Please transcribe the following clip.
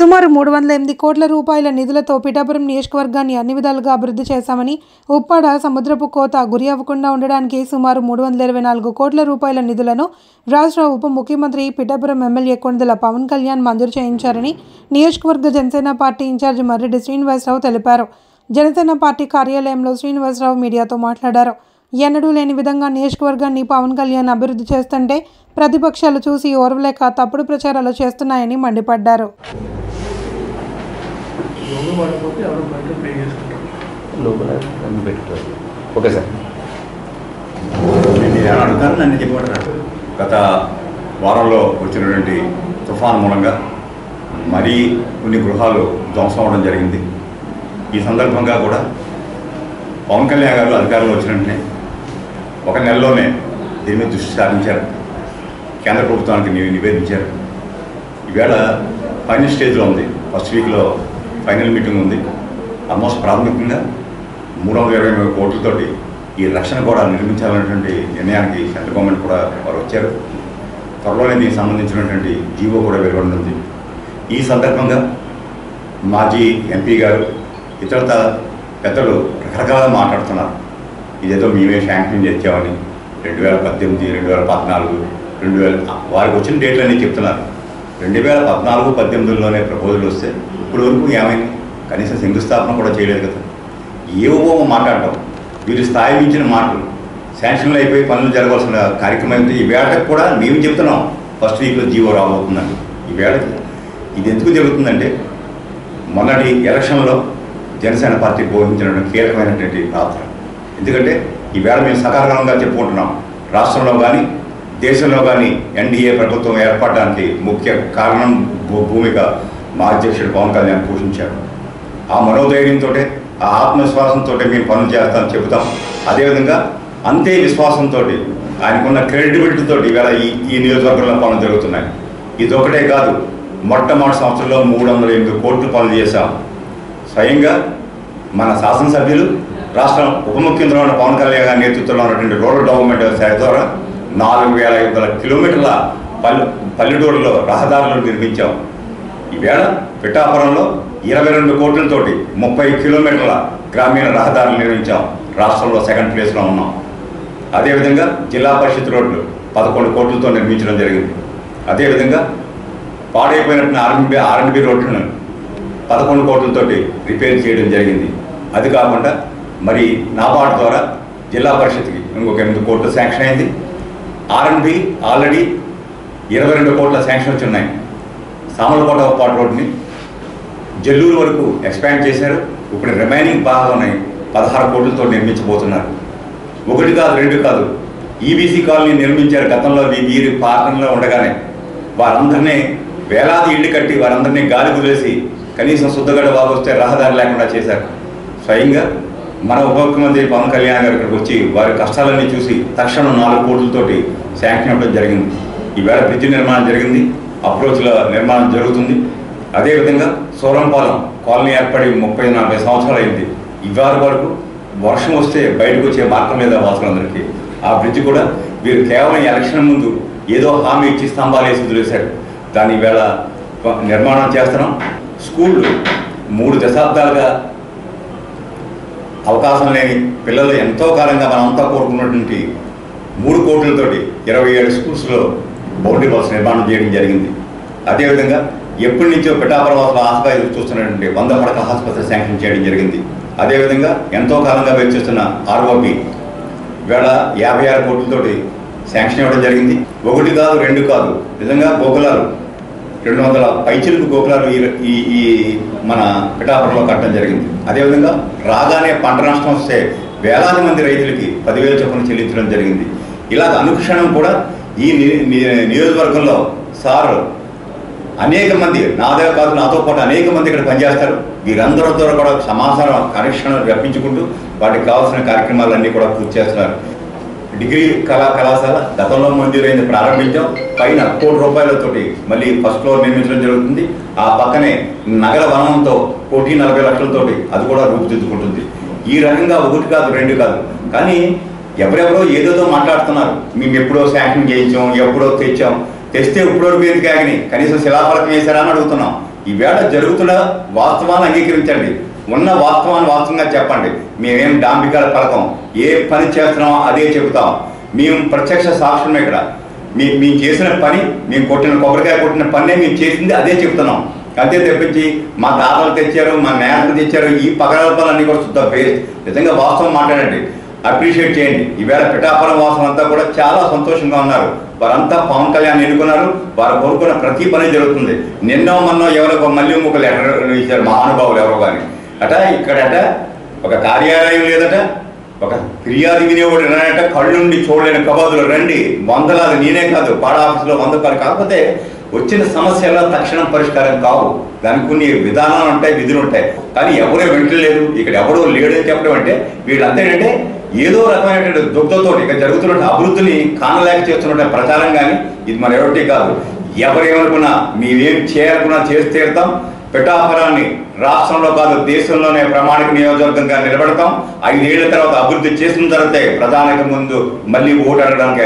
సుమారు 308 కోట్ల రూపాయల నిధులతో పిఠాపురం నియోజకవర్గాన్ని అన్ని విధాలుగా అభివృద్ధి చేశామని, ఉప్పాడ సముద్రపు కోత గురి అవ్వకుండా ఉండడానికి సుమారు 324 కోట్ల రూపాయల నిధులను రాష్ట్ర ఉప ముఖ్యమంత్రి పిఠాపురం ఎమ్మెల్యే కొణిదెల పవన్ కళ్యాణ్ మంజూరు చేయించారని నియోజకవర్గ జనసేన పార్టీ ఇన్ఛార్జి మర్రెడ్డి శ్రీనివాసరావు తెలిపారు. జనసేన పార్టీ కార్యాలయంలో శ్రీనివాసరావు మీడియాతో మాట్లాడారు. ఎన్నడూ లేని విధంగా నియోజకవర్గాన్ని పవన్ కళ్యాణ్ అభివృద్ధి చేస్తుంటే ప్రతిపక్షాలు చూసి ఓర్వలేక తప్పుడు ప్రచారాలు చేస్తున్నాయని మండిపడ్డారు. గత వారంలో వచ్చినటువంటి తుఫాన్ మూలంగా మరీ కొన్ని గృహాలు ధ్వంసం అవడం జరిగింది. ఈ సందర్భంగా కూడా పవన్ కళ్యాణ్ గారు అధికారంలో వచ్చిన వెంటనే ఒక నెలలోనే దీని మీద దృష్టి సారించారు. కేంద్ర ప్రభుత్వానికి నివేదించారు. ఈవేళ ఫైనల్ స్టేజ్లో ఉంది. ఫస్ట్ వీక్లో ఫైనల్ మీటింగ్ ఉంది. ఆల్మోస్ట్ ప్రాథమికంగా 323 కోట్లతోటి ఈ రక్షణ కూడా నిర్మించాలనేటువంటి నిర్ణయానికి సెంట్రల్ గవర్నమెంట్ కూడా వారు వచ్చారు. త్వరలోనే దీనికి సంబంధించినటువంటి జీవో కూడా వెలువడనుంది. ఈ సందర్భంగా మాజీ ఎంపీ గారు ఇతరత పెద్దలు రకరకాలుగా మాట్లాడుతున్నారు. ఇదేదో మేమే శాంక్షన్ చేసామని 2018, 2014, వారికి వచ్చిన డేట్లన్నీ చెప్తున్నారు. 2014, 2018లోనే ప్రపోజల్ వస్తే ఇప్పుడు వరకు ఏమైంది? కనీసం శంకుస్థాపన కూడా చేయలేదు కదా. ఏవో మాట్లాడటం, వీరి స్థాయి మించిన మాటలు, శాంక్షన్లు అయిపోయి పనులు జరగాల్సిన కార్యక్రమం అయితే ఈవేళకి కూడా మేము చెప్తున్నాం ఫస్ట్ వీక్లో జీవో రాబోతుందండి. ఈవేళకి ఇది ఎందుకు జరుగుతుందంటే మొన్నటి ఎలక్షన్లో జనసేన పార్టీ పోషించిన కీలకమైనటువంటి పాత్ర. ఎందుకంటే ఈవేళ మేము సకారణంగా చెప్పుకుంటున్నాం. రాష్ట్రంలో కానీ దేశంలో కానీ ఎన్డీఏ ప్రభుత్వం ఏర్పడడానికి ముఖ్య కారణం భూమిక మా అధ్యక్షుడు పవన్ కళ్యాణ్ పోషించారు. ఆ మనోధైర్యంతో, ఆ ఆత్మవిశ్వాసంతో మేము పనులు చేస్తామని చెబుతాం. అదేవిధంగా అంతే విశ్వాసంతో, ఆయనకున్న క్రెడిబిలిటీతో ఈవేళ ఈ నియోజకవర్గంలో పనులు జరుగుతున్నాయి. ఇదొకటే కాదు, మొట్టమొదటి సంవత్సరంలో 308 కోట్లు పనులు చేశాం. స్వయంగా మన శాసనసభ్యులు, రాష్ట్ర ఉప ముఖ్యమంత్రి పవన్ కళ్యాణ్ గారి నేతృత్వంలో ఉన్నటువంటి రూరల్ డెవలప్మెంట్ శాఖ ద్వారా 4500 కిలోమీటర్ల పల్లెటూరులో రహదారులు నిర్మించాం. ఈవేళ పిఠాపురంలో 22 కోట్లతోటి 30 కిలోమీటర్ల గ్రామీణ రహదారులు నిర్మించాం. రాష్ట్రంలో సెకండ్ ప్లేస్లో ఉన్నాం. అదేవిధంగా జిల్లా పరిషత్ రోడ్లు 11 కోట్లతో నిర్మించడం జరిగింది. అదేవిధంగా పాడైపోయినటువంటి ఆర్ఎండ్బి రోడ్లను 11 కోట్లతోటి రిపేర్ చేయడం జరిగింది. అది కాకుండా మరి నాబార్డ్ ద్వారా జిల్లా పరిషత్కి ఇంకొక 8 కోట్లు శాంక్షన్ అయింది. ఆర్ఎండ్బి ఆల్రెడీ 22 కోట్ల శాంక్షన్ వచ్చి ఉన్నాయి. సామలకోట పాటు రోడ్ని జల్లూరు వరకు ఎక్స్పాండ్ చేశారు. ఇప్పుడు రిమైనింగ్ భాగంలోనే 16 కోట్లతో నిర్మించబోతున్నారు. 1 కాదు 2 కాదు, ఈబీసీ కాలనీ నిర్మించారు. గతంలో వీరి పాలనలో ఉండగానే వారందరినీ వేలాది ఇళ్ళు కట్టి వారందరినీ గాలి కుదిలేసి కనీసం శుద్ధగడ బాగు వస్తే రహదారి లేకుండా చేశారు. స్వయంగా మన ఉప ముఖ్యమంత్రి పవన్ కళ్యాణ్ గారు ఇక్కడికి వచ్చి వారి కష్టాలన్నీ చూసి తక్షణం 4 కోట్లతోటి శాంక్షన్ అవ్వడం జరిగింది. ఈవేళ బ్రిడ్జి నిర్మాణం జరిగింది, అప్రోచ్ల నిర్మాణం జరుగుతుంది. అదేవిధంగా సూరంపాలెం కాలనీ ఏర్పడి 30-40 సంవత్సరాలు అయింది. ఇవాళ వరకు వర్షం వస్తే బయటకు వచ్చే మార్గం లేదా వాసులందరికీ ఆ బ్రిడ్జి కూడా వీరు కేవలం ఎలక్షన్ ముందు ఏదో హామీ ఇచ్చి స్తంభాలు వేసి వదిలేశారు. దాని ఈవేళ నిర్మాణం చేస్తున్నాం. స్కూళ్ళు 3 దశాబ్దాలుగా అవకాశం లేని పిల్లలు ఎంతో కాలంగా మనంతా కోరుకున్నటువంటి 3 కోట్లతోటి 27 స్కూల్స్లో బౌండరీ వాల్స్ నిర్మాణం చేయడం జరిగింది. అదేవిధంగా ఎప్పటి నుంచో పిఠాపురం వాసులు ఆశగా ఎదురు చూస్తున్నటువంటి 100 పడకల ఆసుపత్రి శాంక్షన్ చేయడం జరిగింది. అదేవిధంగా ఎంతో కాలంగా వెయిట్ చేస్తున్న ఆర్ఓబి వేళ 56 కోట్లతోటి శాంక్షన్ ఇవ్వడం జరిగింది. 1 కాదు 2 కాదు, నిజంగా గోకులాలు 200 పైచిలకు గోకులాలు ఈ మన పిఠాపురంలో కట్టడం జరిగింది. అదేవిధంగా రాగానే పంట నష్టం వస్తే వేలాది మంది రైతులకి 10,000 చొప్పున చెల్లించడం జరిగింది. ఇలాగ అనుక్షణం కూడా ఈ నియోజకవర్గంలో సార్ అనేక మంది, నాదే కాదు నాతో పాటు అనేక మంది ఇక్కడ పనిచేస్తారు. వీరందరూ ద్వారా కూడా సమాచారం కనెక్షన్ రప్పించుకుంటూ వాటికి కావాల్సిన కార్యక్రమాలన్నీ కూడా పూర్తి చేస్తున్నారు. డిగ్రీ కళాశాల గతంలో మంజూరైంది, ప్రారంభించాం. పైన 1 కోటి రూపాయలతోటి మళ్ళీ ఫస్ట్ ఫ్లోర్ నిర్మించడం జరుగుతుంది. ఆ పక్కనే నగర వనంతో 1,40,00,000తోటి అది కూడా రూపుదిద్దుకుంటుంది. ఈ రకంగా 1 కాదు 2 కాదు, కానీ ఎవరెవరో ఏదేదో మాట్లాడుతున్నారు. మేము ఎప్పుడో శాంక్షన్ చేయించాం, ఎప్పుడో తెచ్చాం, తెస్తే ఇప్పుడు ఎందుకు ఆగినాయి, కనీసం శిలాఫలకం వేశారా అని అడుగుతున్నాం. ఈవేళ జరుగుతున్న వాస్తవాన్ని అంగీకరించండి, ఉన్న వాస్తవాన్ని వాస్తవంగా చెప్పండి. మేమేం డాంబికాల పలకం, ఏ పని చేస్తున్నామో అదే చెబుతాం. మేము ప్రత్యక్ష సాక్ష్యం. ఇక్కడ మేము చేసిన పని, మేము కొబ్బరికాయ కొట్టిన పనే మేము చేసింది, అదే చెప్తున్నాం. అంతే తెప్పించి మా తాతలు తెచ్చారు, మా నేతలు తెచ్చారు, ఈ పగలపలన్నీ కూడా శుద్ధ వేస్ట్. నిజంగా వాస్తవం మాట్లాడండి, అప్రిషియేట్ చేయండి. ఈవేళ పిఠాపురం వాసం అంతా కూడా చాలా సంతోషంగా ఉన్నారు. వారంతా పవన్ కళ్యాణ్ ఎన్నుకున్నారు, వారు కోరుకున్న ప్రతి పని జరుగుతుంది. నిన్నో మొన్నో ఎవరో మళ్ళీ ఒక లెటర్ ఇచ్చారు మహానుభావులు ఎవరో కానీ ఇక్కడట ఒక కార్యాలయం లేదట, ఒక ఫిర్యాదు వినేవాడు రానట, కళ్ళు నుండి చూడలేని కబాదులు రండి వందలాది, నేనే కాదు పాడ ఆఫీసులో 100 కాదు. కాకపోతే వచ్చిన సమస్యల్లో తక్షణం పరిష్కారం కావు, దానికి కొన్ని విధానాలు ఉంటాయి, విధులు ఉంటాయి. కానీ ఎవరూ వెంటలేదు, ఇక్కడ ఎవరో లేడని చెప్పడం అంటే వీళ్ళంతా ఏంటంటే ఏదో రకమైనటువంటి దుగ్ధతో ఇక్కడ జరుగుతున్న అభివృద్ధిని కానలేక చేస్తున్న ప్రచారం. కానీ ఇది మన ఎవరికి కాదు. ఎవరేమనుకున్నా మేమేం చేయాలనుకున్నా చేసి తీరుతాం. పిఠాపురాన్ని రాష్ట్రంలో కాదు దేశంలోనే ప్రామాణిక నియోజకవర్గంగా నిలబెడతాం. 5 ఏళ్ల తర్వాత అభివృద్ధి చేసిన తర్వాతే ప్రధానికి ముందు మళ్ళీ ఓటు అడగడానికి